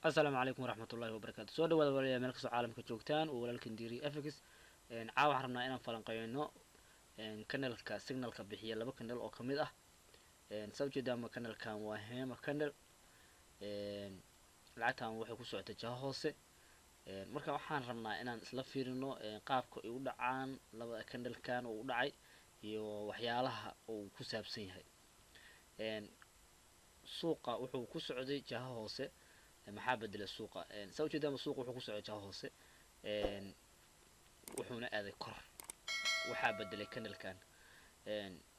السلام عليكم ورحمة الله وبركاته. سو dhawaad walaalayaal meel kastoo caalamka joogtaan oo walaalkan diiri FX caawa waxaan rabnaa inaan falanqeeyno kanalka signalka bixiya laba kanal oo kamid ah sabjeedama kanalkan waa Hema kanal lacagtan waxay ku socotay jaha hoose marka waxaan rabnaa inaan isla fiirino qaabka ay u dhacaan labada kanalkan oo u dhacay iyo waxyaalaha uu ku saabsan yahay suuqa wuxuu ku socday jaha hoose maxaa bedela suuqa sabjeedama suuqa wuxuu ku socday jaha hoose wuxuuna aaday kor waxaa bedelay kanalkan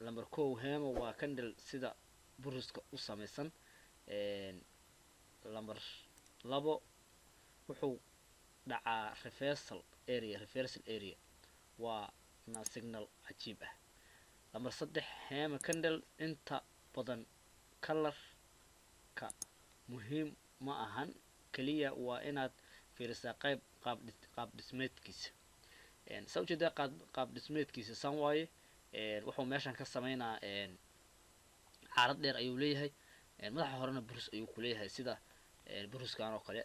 lambar 1 Hema waa kanal sida buruska u sameeysan lambar 2 wuxuu dhacaa reversal area waa na signal cajiib ah lambar 3 Hema kanal inta badan color ka muhiim ma ahan kaliya waa inaad fiirisaa qaab dhismeedkiisa sabjeeda qaab dhismeedkiisa san waaye wuxuu meeshan ka sameynaa xaalad dheer ayuu leeyahay madaxa horena burus ayuu ku leeyahay sida buruskan oo kale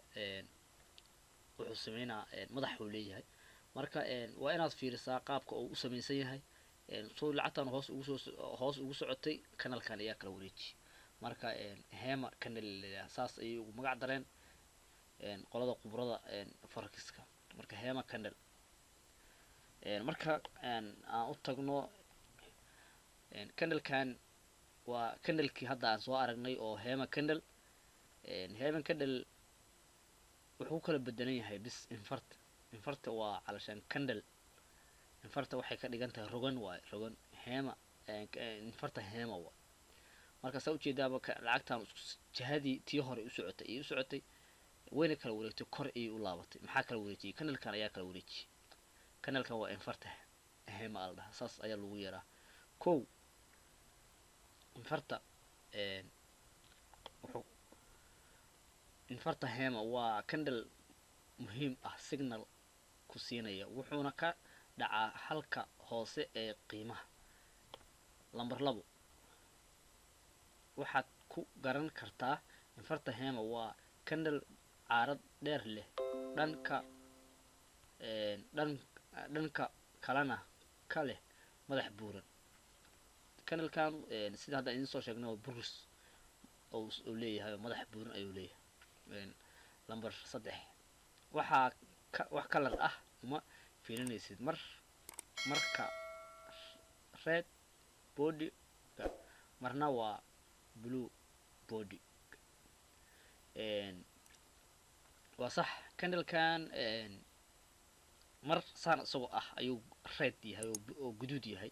wuxuu sameynaa madaxu leeyahay marka waa inaad fiirisaa qaabka uu u sameeysan yahay soo lacagtan hoos ugu socotay kanalkan ayaa kala wareejiyay marka Hema kanal saas ay ugu magac dareen qolada khibrada forexiska marka Hema kanal marka aan u tagno kanalkan waa kanalkii hadda aan soo aragnay oo Hema kanal wuxuu kala bedelan yahay bis infarta waa calashan kanal infarta waxay ka dhigan tahay rogan Hema infarta Hema waa marka soo jeedaba lacagtan jahadii tii hore u socotay wayna kala wareegtay kor ay u laabatay maxaa kala wareejiyay kanalkan ayaa kala wareejiyay kanalkan waa infarta Hema alda saas ayaa lagu yaraa kow infarta wuxuu infarta Hema waa kanal muhiim ah signal ku siinaya wuxuuna ka dhacaa halka hoose ee qiimaha lambar 2 waxaad ku garan kartaa infarta Hema waa kanal caarad dheer leh dhanka kalena kale madax buuran kanalkan sida hadda idin soo sheegnay waa burus oo leeyahay madax buuran ayuu leeyahay lambar 3 wax kalar ah ma fiirinaysid marka red body marna waa blue body waa sax kanalkan mar saan isagoo ah ayuu red yahay oo guduud yahay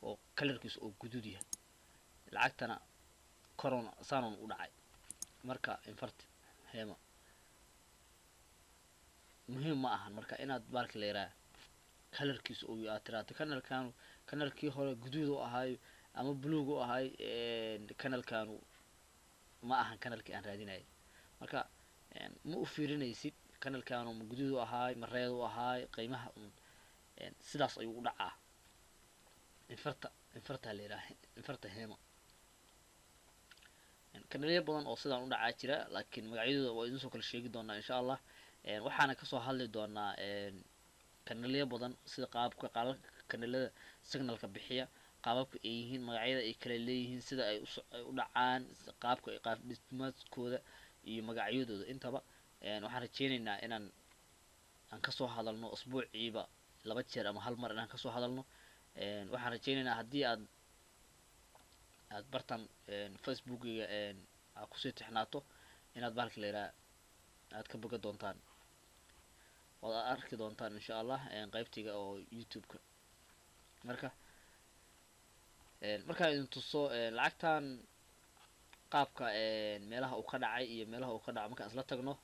oo kalarkiisu oo guduud yahay lacagtana corona saanon u dhacay marka infarta Hema muhiim ma ahan marka inaad baalka leeraa kalarkiisu oo yaa tiraato kanalkii hore guduud oo ahay ama blue oo ahay kanalkan ma ahan kanalkii aan raadinay marka ma u fiirinaysid kanalkan oo guduud oo ahay ma reed oo ahay qiimaha sidaas ayuu u dhacaa infarta leeyahay infarta Hema kanalyo badan oo sidaan u dhacaa jira laakiin magacyadooda waa idin soo kala sheegi doonaa insha Allah waxaana ka soo hadli doonaa kanalyo badan sida qaabka kanalada signalka bixiya qaababka ay yihiin magacyada ay kala leeyihiin sida ay u dhacaan qaabka ay qaab dhismeedkooda iyo magacyadooda intaba waxaan rajeynaynaa inaan ka soo hadalno usbuuciiba 2 jeer ama hal mar inaan ka soo hadalno waxaan rajeynaynaa hadii aad bartan Facebook-ga aad ku soo tixnaato inaad baalka leeraa aad ka boga doontaan oo aad arki doontaan insha Allah qaybtiga oo YouTube-ka marka idin tuso lacagtan qaabka meelaha uu ka dhacay iyo meelaha uu ka dhacay marka isla tagno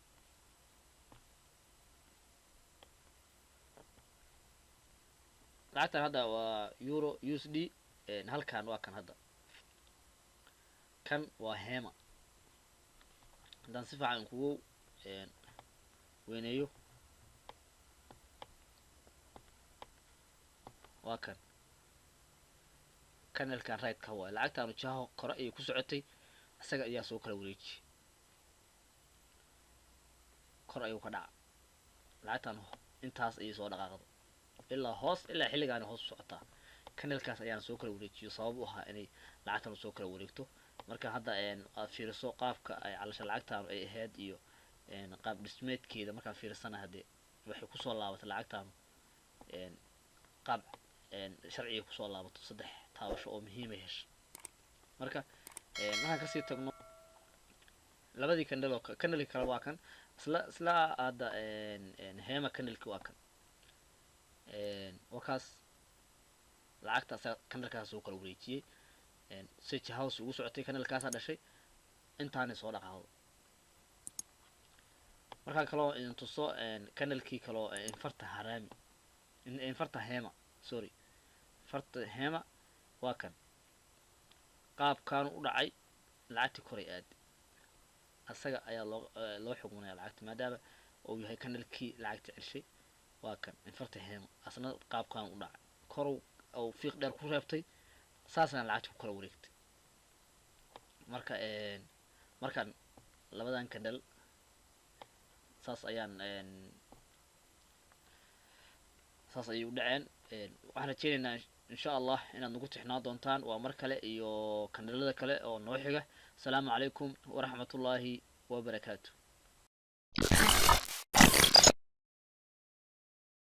lacagtan hadda waa euro USD halkan waa kan hadda kan waa Hema haddaan si fiican kugu weyneeyo waa kan kanalkan right ka waa lacagtan jaho kore ay ku socotay asaga ayaa soo kala wareejiyay kor ayuu ka dhaca lacagtan intaas ayay soo dhaqaaqdo ilaa hoos ilaa xilligaani hoos u socotaa kanalkaas ayaan soo kala wareejiyo sabab u ahaa inay lacagtan soo kala wareegto marka hadda aad fiiriso qaabka ay calasha lacagtan ay ahayd iyo qaab dhismeedkeeda markaad fiirsana haddee waxay kusoo laabatay lacagtan qaab sharciga kusoo laabato saddex taabasho oo muhiimay hesha marka waxaan kasii tagno labadii kandal oo kanalki kale waa kan isla hadda heema kanalki waa kan wakaas lacagtaas kanalkaas soo kala wareejiyey switch house ugu socotay kanalkaasa dhashay intaanay soo dhaqaaqdo markaa kaloo tuso kanalkii kaloo infarta harami infarta hema sorry farta hema waa kan qaabkaan u dhacay lacagtii koray aadi asaga ayaa loo xugmanaya lacagta maadaama uu yahay kanalkii lacagta celshay waa kan infarta hema asna qaabkaan u dhacay korow ou fiiq dheer ku reebtay saasna lacagta ku kala wareegtay marka markaan labadan kanal saas ayaan saas ayay u dhaceen waxaan rajeynaynaa insha allah inaad nagu tixnaa doontaan waa mar kale iyo kanalada kale oo noo xiga asalaamu calaykum waraxmatullaahi wabarakaatu